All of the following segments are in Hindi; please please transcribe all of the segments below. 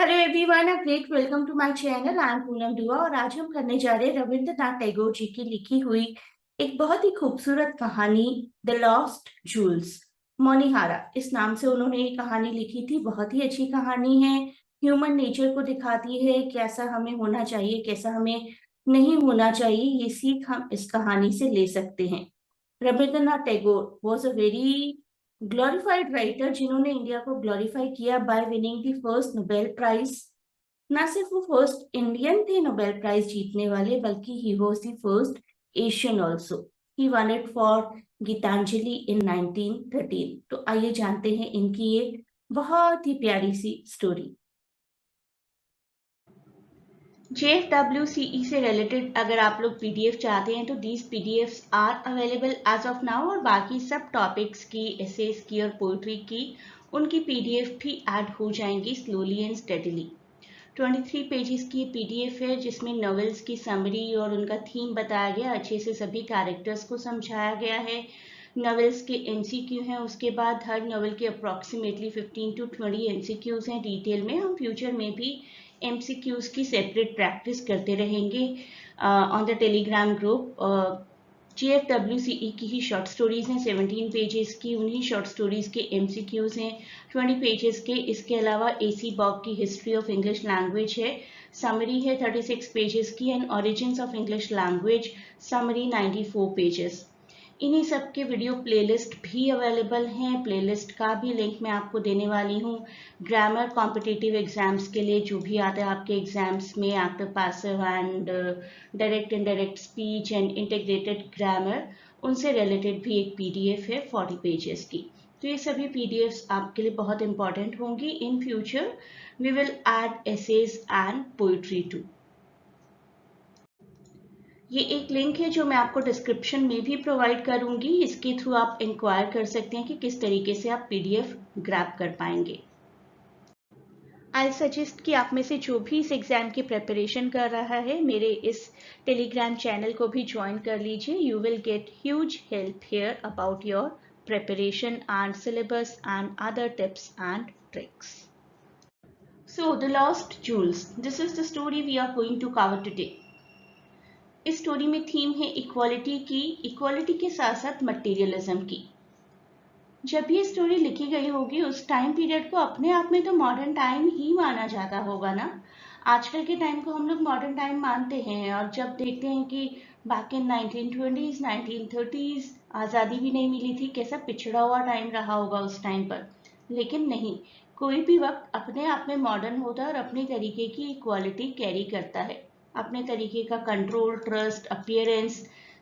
Hello everyone, a great welcome to my channel. I am Poonam Dua और आज हम करने जा रहे हैं रविंद्रनाथ टैगोर जी की लिखी हुई एक बहुत ही खूबसूरत कहानी, द लॉस्ट जूल्स। मोनिहारा इस नाम से उन्होंने ये कहानी लिखी थी। बहुत ही अच्छी कहानी है। ह्यूमन नेचर को दिखाती है, कैसा हमें होना चाहिए, कैसा हमें नहीं होना चाहिए। ये सीख हम इस कहानी से ले सकते हैं। Rabindranath Tagore was a very glorified writer जिन्होंने इंडिया को ग्लोरीफाई किया by winning the first Nobel prize. ना सिर्फ वो फर्स्ट इंडियन थे नोबेल प्राइज जीतने वाले, बल्कि he was the first Asian also. He won it for Gitanjali in 1913। तो आइए जानते हैं इनकी एक बहुत ही प्यारी सी स्टोरी। JFWCE से रिलेटेड अगर आप लोग पीडीएफ चाहते हैं तो these PDFs are available as of now, और बाकी सब टॉपिक्स की, एसेस की और पोइट्री की उनकी पीडीएफ भी ऐड हो जाएंगी स्लोली एंड स्टेडीली। 23 पेजेस की पीडीएफ है जिसमें नॉवेल्स की समरी और उनका थीम बताया गया, अच्छे से सभी कैरेक्टर्स को समझाया गया है। नॉवेल्स के एमसीक्यू हैं, उसके बाद हर नॉवेल के अप्रॉक्सीमेटली 15 to 20 एमसीक्यूज हैं डिटेल में। हम फ्यूचर में भी एमसीक्यूज की सेपरेट प्रैक्टिस करते रहेंगे on the Telegram group. JFWCE की ही शॉर्ट स्टोरीज हैं 17 पेजेस की, उन्हीं शॉर्ट स्टोरीज के एमसीक्यूज हैं 20 पेजेस के। इसके अलावा AC बॉब की हिस्ट्री ऑफ इंग्लिश लैंग्वेज है, समरी है 36 पेजेस की, and origins of English language summary 94 pages. इन्हीं सब के वीडियो प्लेलिस्ट भी अवेलेबल हैं। प्लेलिस्ट का भी लिंक मैं आपको देने वाली हूँ। ग्रामर कॉम्पिटिटिव एग्जाम्स के लिए जो भी आता है आपके एग्जाम्स में, active passive and direct indirect speech and integrated grammar, उनसे रिलेटेड भी एक पीडीएफ है 40 पेजेस की। तो ये सभी पीडीएफ्स आपके लिए बहुत इंपॉर्टेंट होंगी। In future we will add essays and poetry too. ये एक लिंक है जो मैं आपको डिस्क्रिप्शन में भी प्रोवाइड करूंगी, इसके थ्रू आप इंक्वायर कर सकते हैं कि किस तरीके से आप पीडीएफ ग्रैब कर पाएंगे। आई सजेस्ट कि आप में से जो भी इस एग्जाम की प्रिपरेशन कर रहा है, मेरे इस टेलीग्राम चैनल को भी ज्वाइन कर लीजिए। You will get huge help here about your preparation and syllabus and other tips and tricks. So, The Lost Jewels. This is the story we are going to cover today. इस स्टोरी में थीम है इक्वालिटी की, इक्वालिटी के साथ साथ मटेरियलिज्म की। जब ये स्टोरी लिखी गई होगी उस टाइम पीरियड को अपने आप में तो मॉडर्न टाइम ही माना जाता होगा ना। आजकल के टाइम को हम लोग मॉडर्न टाइम मानते हैं, और जब देखते हैं कि बैक इन 1920s 1930s आज़ादी भी नहीं मिली थी, कैसा पिछड़ा हुआ टाइम रहा होगा उस टाइम पर। लेकिन नहीं, कोई भी वक्त अपने आप में मॉडर्न होता है और अपने तरीके की इक्वालिटी कैरी करता है। अपने तरीके का कंट्रोल, ट्रस्ट, अपीयरेंस,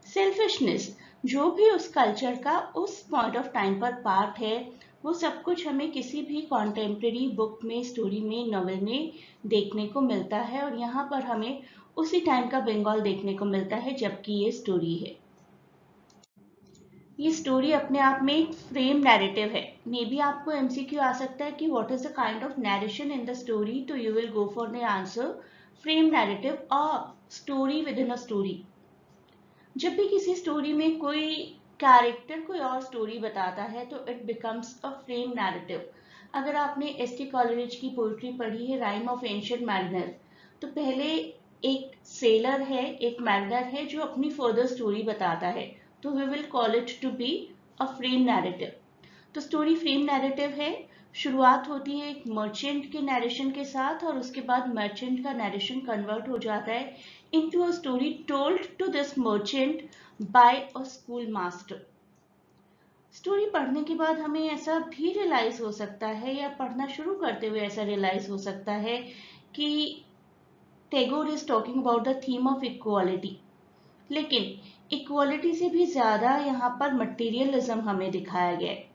सेल्फिशनेस, जो भी उस कल्चर का उस पॉइंट ऑफ टाइम पर पार्ट है, वो सब कुछ हमें किसी भी कॉन्टेम्प्रेरी बुक में, स्टोरी में, नॉवेल में देखने को मिलता है। और यहाँ पर हमें उसी टाइम का बंगाल देखने को मिलता है जबकि ये स्टोरी है। ये स्टोरी अपने आप में एक फ्रेम नैरेटिव है। मे बी आपको एमसीक्यू आ सकता है कि what is the kind of narration in the story, तो you will go for the answer frame narrative और story within a story. जब भी किसी स्टोरी में कोई कैरेक्टर कोई और स्टोरी बताता है तो it becomes a frame narrative. अगर आपने एस.टी. कॉलरिज की पोइट्री पढ़ी है, राइम ऑफ एंशिएंट मैरिनर, तो पहले एक सेलर है, एक मैरिनर है जो अपनी फर्दर स्टोरी बताता है, तो we will call it to be a frame narrative. तो स्टोरी फ्रेम नैरेटिव है। शुरुआत होती है एक मर्चेंट के नरेशन के साथ, और उसके बाद मर्चेंट का नरेशन कन्वर्ट हो जाता है into a story told to this merchant by a school master. Story पढ़ने के बाद हमें ऐसा भी रियलाइज हो सकता है, या पढ़ना शुरू करते हुए ऐसा रियलाइज हो सकता है कि Tagore is talking about the theme of equality. लेकिन इक्वालिटी से भी ज्यादा यहाँ पर मटेरियलिज्म हमें दिखाया गया है।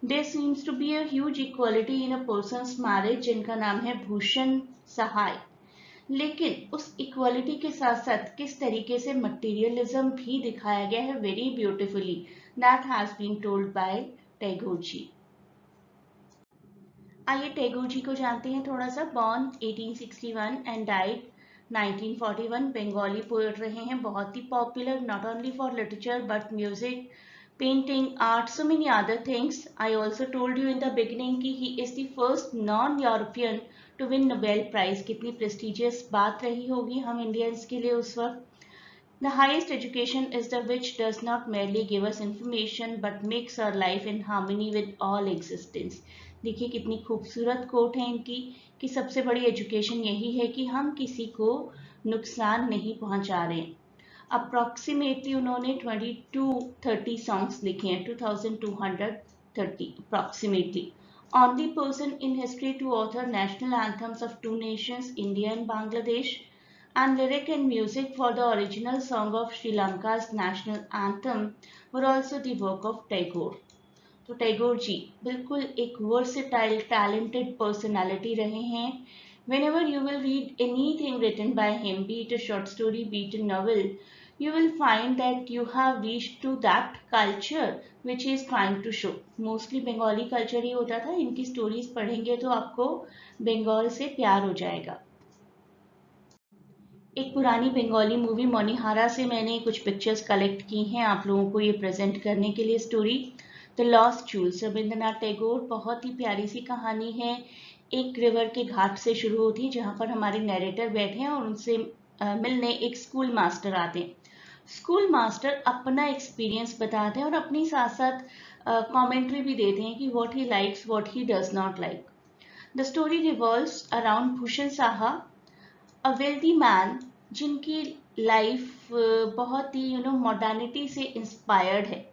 There seems to be a huge equality in a person's marriage, जिनका नाम है भूषण सहाय। लेकिन उस इक्वालिटी के साथ साथ किस तरीके से मटेरियलिज्म भी दिखाया गया है very beautifully, that has been told by Tagore ji. आइए टैगोर जी को जानते हैं थोड़ा सा। Born 1861 and died 1941, Bengali poet रहे हैं, बहुत ही popular not only for literature but music, painting, art, so many other things. I also told you in the beginning कि he is the first non-European to win Nobel Prize. कितनी prestigious बात रही होगी हम Indians के लिए उस वक्त. The highest education is the which does not merely give us information but makes our life in harmony with all existence. देखिए कितनी खूबसूरत कोट है इनकी कि सबसे बड़ी एजुकेशन यही है कि हम किसी को नुकसान नहीं पहुंचा रहे. अप्रॉक्सीमेटली उन्होंने 2230 सॉन्ग्स लिखे हैं, 2230 approximately. Only person in history to author national anthems of two nations, India and Bangladesh, and lyric and music for the original song of Sri Lanka's national anthem were also the work of Tagore. तो टैगोर जी बिल्कुल एक वर्सेटाइल टैलेंटेड पर्सनालिटी रहे हैं. Whenever you will read anything written by him, be it a short story, be it a novel, you will find that you have reached to that culture which he is trying to show. Mostly Bengali culture ही होता था. इनकी stories पढ़ेंगे तो आपको बंगाल से प्यार हो जाएगा. एक पुरानी बंगाली मूवी मोनिहारा से मैंने कुछ पिक्चर्स कलेक्ट की हैं आप लोगों को ये प्रेजेंट करने के लिए. Story the lost jewels, Rabindranath Tagore. बहुत ही प्यारी सी कहानी है. एक रिवर के घाट से शुरू होती है जहाँ पर हमारे नैरेटर बैठे हैं और उनसे मिलने एक स्कूल मास्टर आते हैं. स्कूल मास्टर अपना एक्सपीरियंस बताते हैं और अपनी साथ साथ कॉमेंट्री भी देते हैं कि what he likes, what he does not like. The story revolves around Bhushan Saha, a wealthy man जिनकी लाइफ बहुत ही मॉडर्निटी से इंस्पायर्ड है.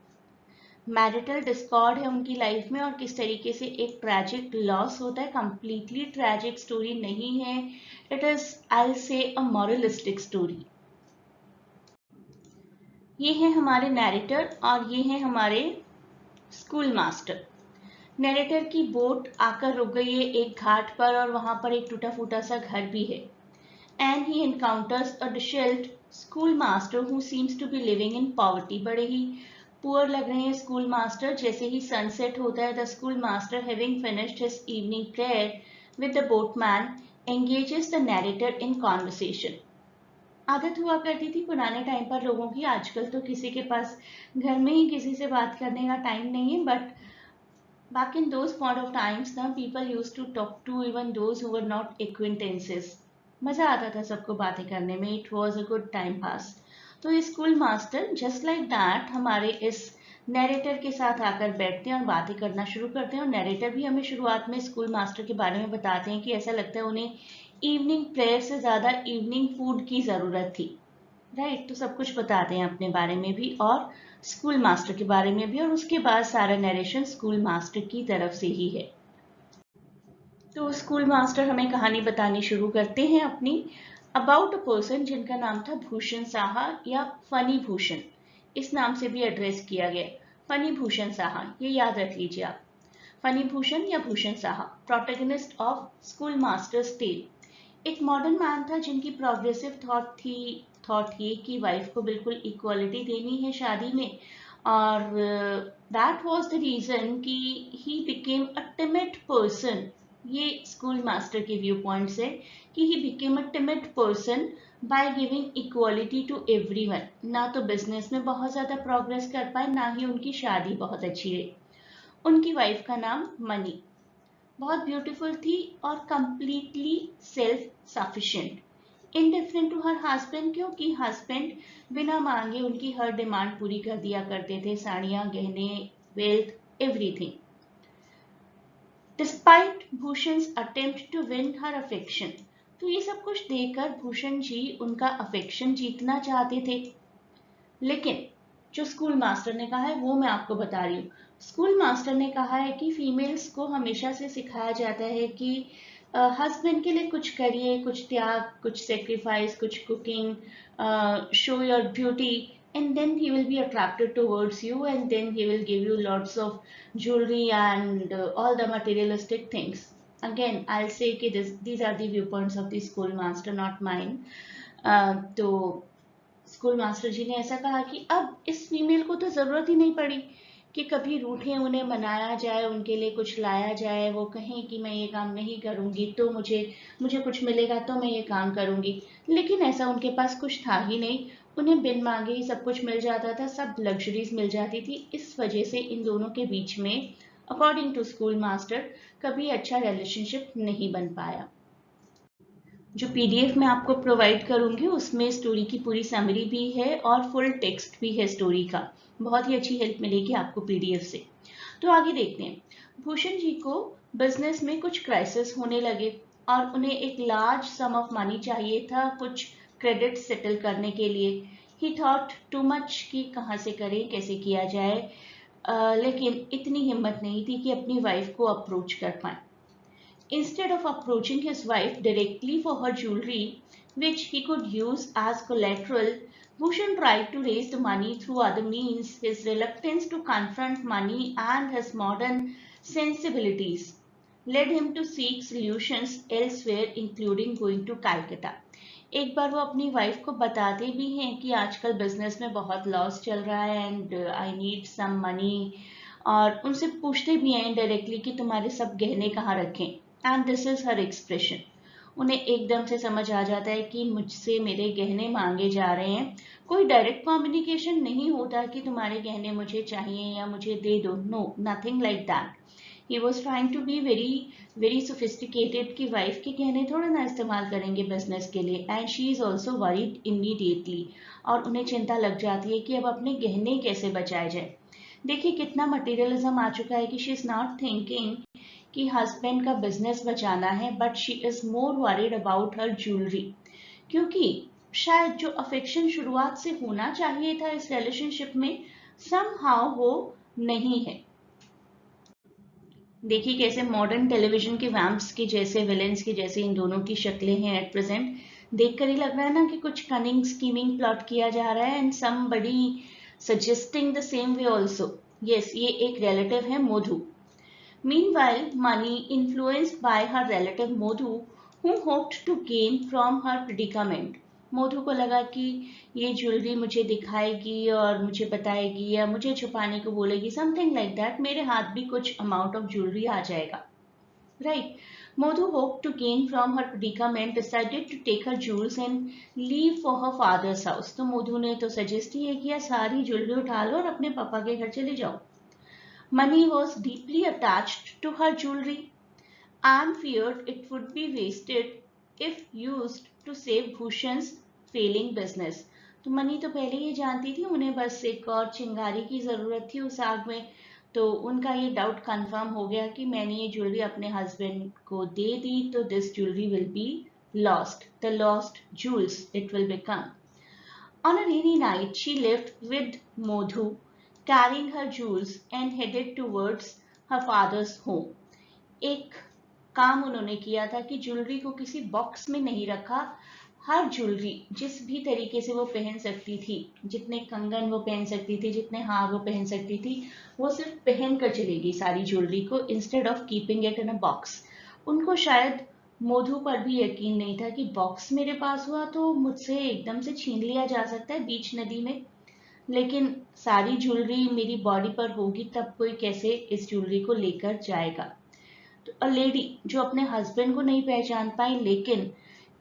मैरिटल डिस्कॉर्ड है उनकी लाइफ में और किस तरीके से एक ट्रैजिक लॉस होता है. कंप्लीटली ट्रैजिक स्टोरी नहीं है. इट इज आई से अ मॉरलिस्टिक स्टोरी. ये है हमारे नैरेटर और ये है हमारे स्कूल मास्टर. नैरेटर की बोट आकर रुक गई है एक घाट पर और वहां पर एक टूटा फूटा सा घर भी है. And he encounters a dishevelled school master who seems to be living in poverty. बड़े ही पुअर लग रहे हैं स्कूल मास्टर. जैसे ही सनसेट होता है the school master having finished his evening prayer with the boatman engages the narrator in conversation. आदत हुआ करती थी पुराने टाइम पर लोगों की. आजकल तो किसी के पास घर में ही किसी से बात करने का टाइम नहीं है. But back in those point of times the people used to talk to even those who were not acquaintances. मजा आता था सबको बातें करने में. It was a good time pass. तो school master just like that हमारे इस नैरेटर के साथ आकर बैठते हैं और बातें करना शुरू करते हैं. और नैरेटर भी हमें शुरुआत में स्कूल मास्टर के बारे में बताते हैं कि ऐसा लगता है उन्हें इवनिंग प्रेयर से ज़्यादा इवनिंग फूड की ज़रूरत थी. राइट. तो सब कुछ बताते हैं अपने बारे में भी और स्कूल मास्टर के बारे में भी. और उसके बाद सारा नरेशन स्कूल मास्टर की तरफ से ही है. तो स्कूल मास्टर हमें कहानी बतानी शुरू करते हैं अपनी अबाउट अ पर्सन जिनका नाम था भूषण साहा या फनी भूषण. इस नाम से भी एड्रेस किया गया. फनी भूषण साहा, ये याद रख लीजिए आप. फनी भूषण या Bhushan Saha, protagonist of school masters tale. एक मॉडर्न मैन था जिनकी प्रोग्रेसिव थॉट ये कि वाइफ को बिल्कुल इक्वालिटी देनी है शादी में. और दैट वाज द रीजन कि he became a timid person. ये स्कूल मास्टर के व्यू पॉइंट से कि he became a timid person by giving equality to everyone. ना तो बिजनेस में बहुत ज्यादा प्रोग्रेस कर पाए, ना ही उनकी शादी बहुत अच्छी रही. उनकी वाइफ का नाम मनी. बहुत ब्यूटीफुल थी और completely self sufficient, indifferent to her husband. क्योंकि हस्बैंड बिना मांगे उनकी हर डिमांड पूरी कर दिया करते थे. साड़ियां, गहने, wealth, everything. Despite Bhushan attempt to win her affection. तो ये सब कुछ देखकर भूषण जी उनका अफेक्शन जीतना चाहते थे. लेकिन जो स्कूल मास्टर ने कहा है वो मैं आपको बता रही हूँ. स्कूल मास्टर ने कहा है कि फीमेल्स को हमेशा से सिखाया जाता है कि हस्बैंड के लिए कुछ करिए, कुछ त्याग, कुछ सेक्रीफाइस, कुछ cooking, show your beauty, and then he will be attracted towards you and then he will give you lots of jewelry and all the materialistic things. Again I'll say कि these are the viewpoints of the school master, not mine. तो स्कूल मास्टर जी ने ऐसा कहा कि अब इस फीमेल को तो जरूरत ही नहीं पड़ी कि कभी रूठे उन्हें मनाया जाए, उनके लिए कुछ लाया जाए, वो कहें कि मैं ये काम नहीं करूंगी तो मुझे मुझे कुछ मिलेगा तो मैं ये काम करूंगी। लेकिन ऐसा उनके पास कुछ था ही नहीं। उन्हें बिन मांगे ही सब कुछ मिल जाता था, सब लग्जरीज मिल जाती थी। इस वजह से इन दोनों के बीच में, अकॉर्डिंग टू स्कूल मास्टर, कभी अच्छा रिलेशनशिप नहीं बन पाया। जो पीडीएफ मैं आपको प्रोवाइड करूंगी उसमें स्टोरी की पूरी समरी भी है और फुल टेक्स्ट भी है स्टोरी का। बहुत ही अच्छी हेल्प मिलेगी आपको पीडीएफ से। तो आगे देखते हैं। भूषण जी को बिजनेस में कुछ क्राइसिस होने लगे और उन्हें एक लार्ज सम ऑफ मनी चाहिए था कुछ क्रेडिट सेटल करने के लिए। ही थॉट टू मच कि कहाँ से करें, कैसे किया जाए। लेकिन इतनी हिम्मत नहीं थी कि अपनी वाइफ को अप्रोच कर पाए। Instead of approaching his wife directly for her jewelry, which he could use as collateral, Bhushan tried to raise the money through other means. His reluctance to confront money and his modern sensibilities led him to seek solutions elsewhere, including going to Calcutta. एक बार वो अपनी वाइफ को बताते भी हैं कि आजकल बिजनेस में बहुत लॉस चल रहा है and I need some money, और उनसे पूछते भी हैं डायरेक्टली कि तुम्हारे सब गहने कहाँ रखें। And this is her expression. उन्हें एकदम से समझ आ जाता है कि मुझसे मेरे गहने मांगे जा रहे हैं। कोई डायरेक्ट कम्युनिकेशन नहीं होता कि तुम्हारे गहने मुझे चाहिए या मुझे दे दो। No, nothing like that. He was trying to be very very sophisticated कि वाइफ के गहने थोड़े ना इस्तेमाल करेंगे बिजनेस के लिए। And she is also worried immediately, और उन्हें चिंता लग जाती है कि अब अपने गहने कैसे बचाए जाए। देखिए कितना मटेरियलिज्म आ चुका है कि शी इज नॉट थिंकिंग कि हस्बैंड का बिजनेस बचाना है, but she is more worried about her jewellery, क्योंकि शायद जो अफेक्शन शुरुआत से होना चाहिए था इस रिलेशनशिप में, समहाउ वो नहीं है। देखिए कैसे मॉडर्न टेलीविजन के वैम्प्स के जैसे, विलेंस के जैसे इन दोनों की शक्लें हैं एट प्रेजेंट। देखकर ही लग रहा है ना कि कुछ कनिंग स्कीमिंग प्लॉट किया जा रहा है, and somebody suggesting the same way also. Yes, ये एक रिलेटिव है मोधु। Meanwhile, Mani, influenced by her relative Modhu, who hoped to gain from her predicament. मोधु को लगा कि ये ज्वेलरी मुझे दिखाएगी और मुझे बताएगी या मुझे छुपाने को बोलेगी, समथिंग लाइक दैट, मेरे हाथ भी कुछ अमाउंट ऑफ ज्वेलरी आ जाएगा। Right. मोधु hoped to gain from her predicament, decided to take her jewels and leave for her father's house. तो मोधु ने तो सजेस्ट ही किया सारी ज्वेलरी उठा लो और अपने पापा के घर चले जाओ। Mani was deeply attached to her jewelry and feared it would be wasted if used to save Bhushan's failing business. तो मनी तो पहले ही जानती थी उन्हें बस एक और चिंगारी की जरूरत थी उस आग में। तो उनका ये डाउट कंफर्म हो गया कि मैंने ये ज्वेलरी अपने हस्बैंड को दे दी तो this jewellery will be lost, the lost jewels it will become. On a rainy night, she left with Modhu, carrying her jewels and headed towards her father's home. एक काम उन्होंने किया था कि ज्वेलरी को किसी बॉक्स में नहीं रखा। हर ज्वेलरी जिस भी तरीके से वो पहन सकती थी, जितने कंगन वो पहन सकती थी, जितने हार वो पहन सकती थी, वो सिर्फ पहन कर चलेगी सारी ज्वेलरी को, instead of keeping it in a box. उनको शायद मोधु पर भी यकीन नहीं था कि बॉक्स मेरे पास हुआ तो मुझसे एकदम से छीन लिया जा सकता है बीच नदी में, लेकिन सारी ज्वेलरी मेरी बॉडी पर होगी तब कोई कैसे इस ज्वेलरी को लेकर जाएगा। तो अ लेडी जो अपने हस्बैंड को नहीं पहचान पाई, लेकिन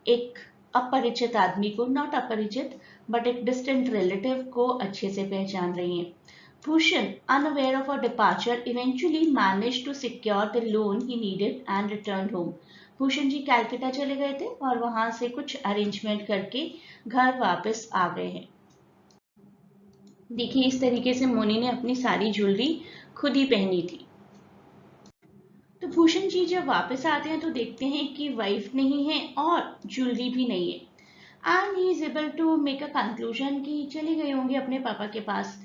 एक अपरिचित आदमी को, नॉट अपरिचित बट एक डिस्टेंट रिलेटिव को अच्छे से पहचान रही हैं। Bhushan, unaware of her departure, eventually managed to secure the loan he needed and returned home. Bhushan ji Calcutta चले गए थे और वहां से कुछ अरेंजमेंट करके घर वापस आ गए हैं। देखिए इस तरीके से मोनी ने अपनी सारी ज्वेलरी खुद ही पहनी थी। तो भूषण जी जब वापस आते हैं तो देखते हैं कि वाइफ नहीं है और ज्वेलरी भी नहीं है। And he is able to make a conclusion कि चले गए होंगे अपने पापा के पास।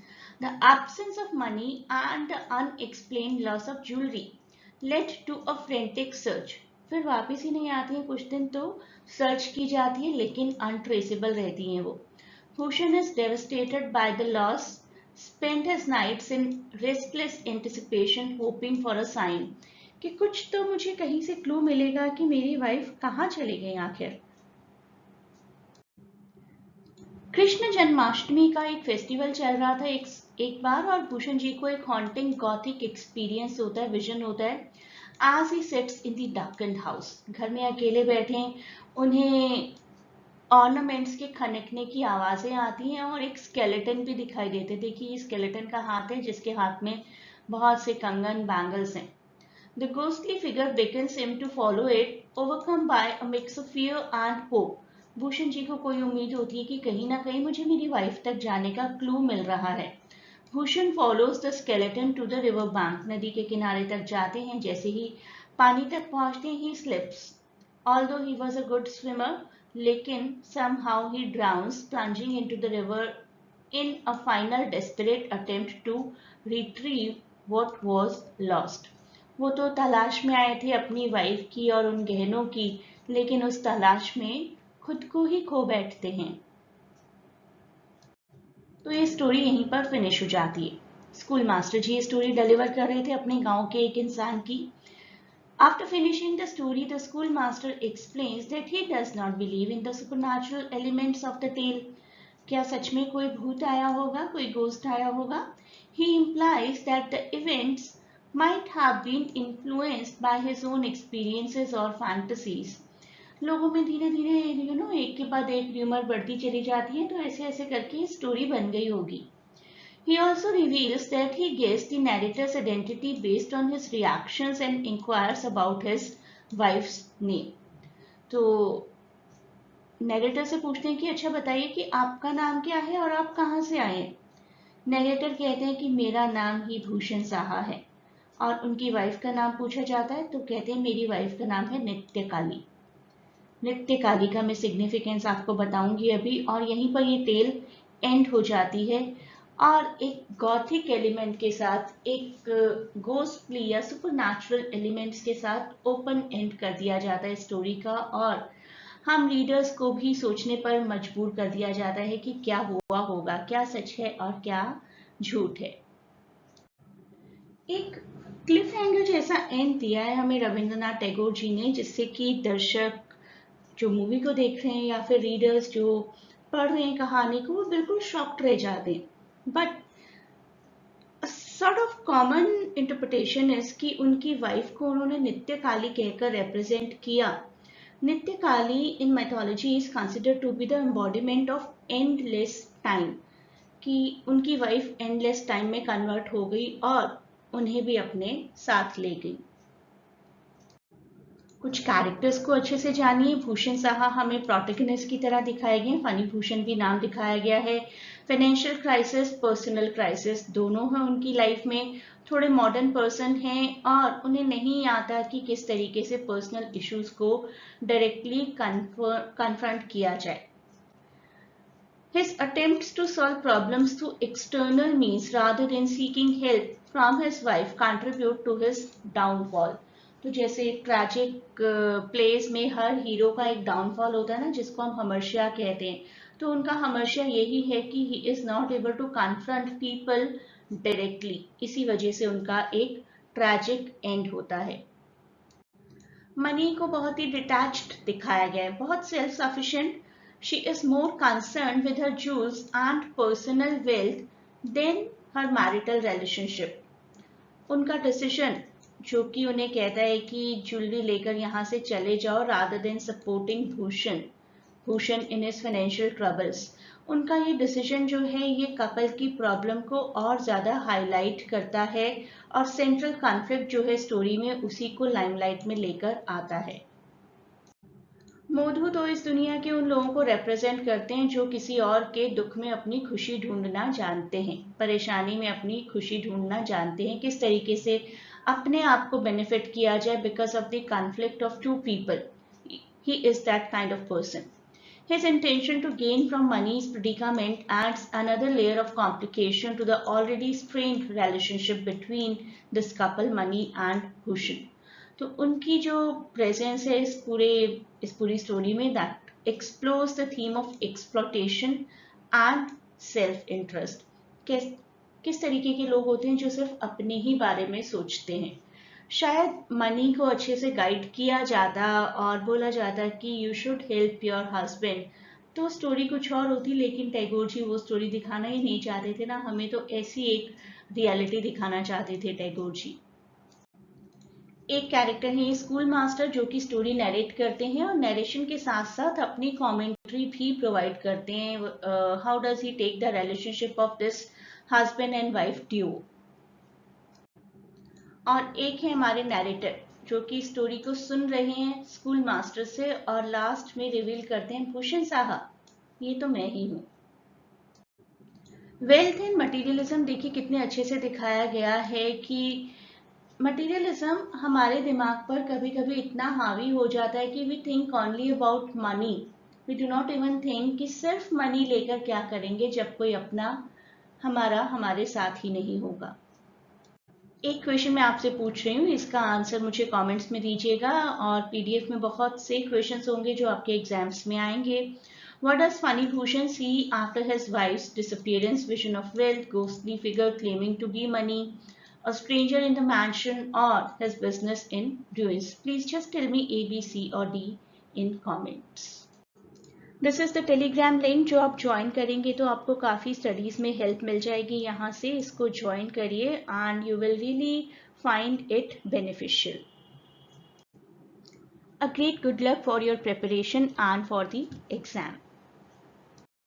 The absence of money and the unexplained loss of jewellery led to a frantic search. फिर वापस ही नहीं आती है कुछ दिन तो सर्च की जाती है, लेकिन अनट्रेसेबल रहती हैं वो। Bhushan is devastated by the loss, spent his nights in restless anticipation, hoping for a sign कि कुछ तो मुझे कहीं से क्लू मिलेगा कि मेरी वाइफ कहाँ चली गई आखिर। कृष्ण जन्माष्टमी का एक फेस्टिवल चल रहा था एक एक बार और भूषण जी को एक हॉन्टिंग गॉथिक एक्सपीरियंस होता है, विजन होता है। As he sits in the darkened house, घर में अकेले बैठे उन्हें ऑर्नामेंट्स के खनकने की आवाजें आती हैं और एक स्केलेटन भी दिखाई देते। देखिए ये स्केलेटन का हाथ है जिसके हाथ में बहुत से कंगन बैंगल्स हैं। The ghostly figure beckons him to follow it, overcome by a mix of fear and hope. Bhushan ji को कोई उम्मीद होती है कि कहीं ना कहीं मुझे मेरी वाइफ तक जाने का क्लू मिल रहा है। Bhushan follows the skeleton to the river bank. नदी के किनारे तक जाते हैं, जैसे ही पानी तक पहुंचते हैं he slips. Although he was a good swimmer, लेकिन somehow he drowns, plunging into the river in a final desperate attempt to retrieve what was lost. वो तो तलाश में आए थे अपनी वाइफ की और उन गहनों की, लेकिन उस तलाश में खुद को ही खो बैठते हैं। तो ये स्टोरी यहीं पर फिनिश हो जाती है। स्कूल मास्टर जी ये स्टोरी डिलीवर कर रहे थे अपने गांव के एक इंसान की। After finishing the story, the schoolmaster explains that he does not believe in the supernatural elements of the tale. क्या सच में कोई भूत आया होगा, कोई घोस्ट आया होगा? He implies that the events might have been influenced by his own experiences or fantasies. लोगों में धीरे धीरे एक के बाद एक र्यूमर बढ़ती चली जाती है, तो ऐसे ऐसे करके स्टोरी बन गई होगी। He also reveals that he guessed the narrator's identity based on his reactions and inquires about his wife's name. तो नैरेटर से पूछते हैं कि अच्छा बताइए कि आपका नाम क्या है और आप कहाँ से आए हैं। नैरेटर कहते हैं कि मेरा नाम ही भूषण साहा है। और उनकी वाइफ का नाम पूछा जाता है तो कहते हैं मेरी वाइफ का नाम है नित्य काली। नित्य काली का मैं सिग्निफिकेंस आपको बताऊंगी अभी, और यहीं पर ये टेल एंड हो जाती है और एक गॉथिक एलिमेंट के साथ, एक घोस्टली या सुपरनैचुरल एलिमेंट्स के साथ ओपन एंड कर दिया जाता है स्टोरी का, और हम रीडर्स को भी सोचने पर मजबूर कर दिया जाता है कि क्या हुआ होगा, क्या सच है और क्या झूठ है। एक क्लिफ हैंगर जैसा एंड दिया है हमें रविंद्रनाथ टैगोर जी ने, जिससे कि दर्शक जो मूवी को देख रहे हैं या फिर रीडर्स जो पढ़ रहे हैं कहानी को, वो बिल्कुल शॉक्ड रह जाते हैं। But sort of common interpretation is कि उनकी वाइफ को उन्होंने नित्य काली कहकर रिप्रेजेंट किया। Nitya Kali in mythology is considered to be the embodiment of endless time, कि उनकी वाइफ एंडलेस टाइम में कन्वर्ट हो गई और उन्हें भी अपने साथ ले गई। कुछ कैरेक्टर्स को अच्छे से जानिए। भूषण साहा हमें प्रोटैगनिस्ट की तरह दिखाए गए, फनी भूषण भी नाम दिखाया गया है। फाइनेंशियल क्राइसिस, पर्सनल क्राइसिस दोनों हैं उनकी लाइफ में। थोड़े मॉडर्न पर्सन हैं और उन्हें नहीं आता कि किस तरीके से पर्सनल इश्यूज को डायरेक्टली कन्फ्रंट किया जाए। His attempts to solve problems through external means rather than seeking help from his wife contribute to his downfall. तो जैसे ट्रैजिक प्लेस में हर हीरो का एक डाउनफॉल होता है ना, जिसको हम हमर्शिया कहते हैं, तो उनका हमर्शिया यही है कि he is not able to confront people directly, इसी वजह से उनका एक ट्रैजिक एंड होता है। मनी को बहुत ही डिटैच्ड दिखाया गया है, बहुत self sufficient. She is more concerned with her jewels and personal wealth than her marital relationship. उनका डिसीजन जो कि उन्हें कहता है कि ज्वेलरी लेकर यहाँ से चले जाओ rather than supporting Bhushan in his financial troubles, उनका ये डिसीजन जो है ये कपल की प्रॉब्लम को और ज्यादा हाईलाइट करता है और सेंट्रल कॉन्फ्लिक्ट जो है स्टोरी में उसी को लाइमलाइट में लेकर आता है। मोधु तो इस दुनिया के उन लोगों को रिप्रेजेंट करते हैं जो किसी और के दुख में अपनी खुशी ढूंढना जानते हैं, परेशानी में अपनी खुशी ढूंढना जानते हैं, किस तरीके से अपने आप को बेनिफिट किया जाए because of the conflict of two people. He is that kind of person. His intention to gain from money's predicament adds another layer of complication to the already strained relationship between this couple, Mani and Bhushan. तो उनकी जो प्रेजेंस है इस पूरी स्टोरी में, that explores the theme of exploitation and self interest. किस तरीके के लोग होते हैं जो सिर्फ अपने ही बारे में सोचते हैं। शायद मनी को अच्छे से गाइड किया जाता और बोला जाता कि you should help your husband, तो स्टोरी कुछ और होती, लेकिन टैगोर जी वो स्टोरी दिखाना ही नहीं चाहते थे ना, हमें तो ऐसी एक रियलिटी दिखाना चाहते थे टैगोर जी। एक कैरेक्टर है स्कूल मास्टर जो कि स्टोरी नरेट करते हैं और नरेशन के साथ साथ अपनी कमेंट्री भी प्रोवाइड करते हैं। How does he take the relationship of this husband and wife do. और एक है हमारे नैरेटर जो कि स्टोरी को सुन रहे हैं स्कूल मास्टर से और लास्ट में रिवील करते हैं, भूषण साहब ये तो मैं ही हूँ। वेल्थ एंड मटेरियलिज्म देखिए कितने अच्छे से दिखाया गया है कि मटेरियलिज्म हमारे दिमाग पर कभी कभी इतना हावी हो जाता है कि we think only about money, we do not even think कि सिर्फ मनी लेकर क्या करेंगे जब कोई अपना हमारे साथ ही नहीं होगा। एक क्वेश्चन मैं आपसे पूछ रही हूँ, इसका आंसर मुझे कमेंट्स में दीजिएगा और पीडीएफ में बहुत से क्वेश्चंस होंगे जो आपके एग्जाम्स में आएंगे। What does Funny Bhushan see after his wife's disappearance? Vision of wealth, ghostly figure claiming to be money, a stranger in the mansion, or his business in ruins? Please just tell me A, B, C or D in comments. This is the Telegram link, जो आप ज्वाइन करेंगे तो आपको काफ़ी स्टडीज़ में हेल्प मिल जाएगी यहाँ से। इसको ज्वाइन करिए and you will really find it beneficial. A great good luck for your preparation and for the exam.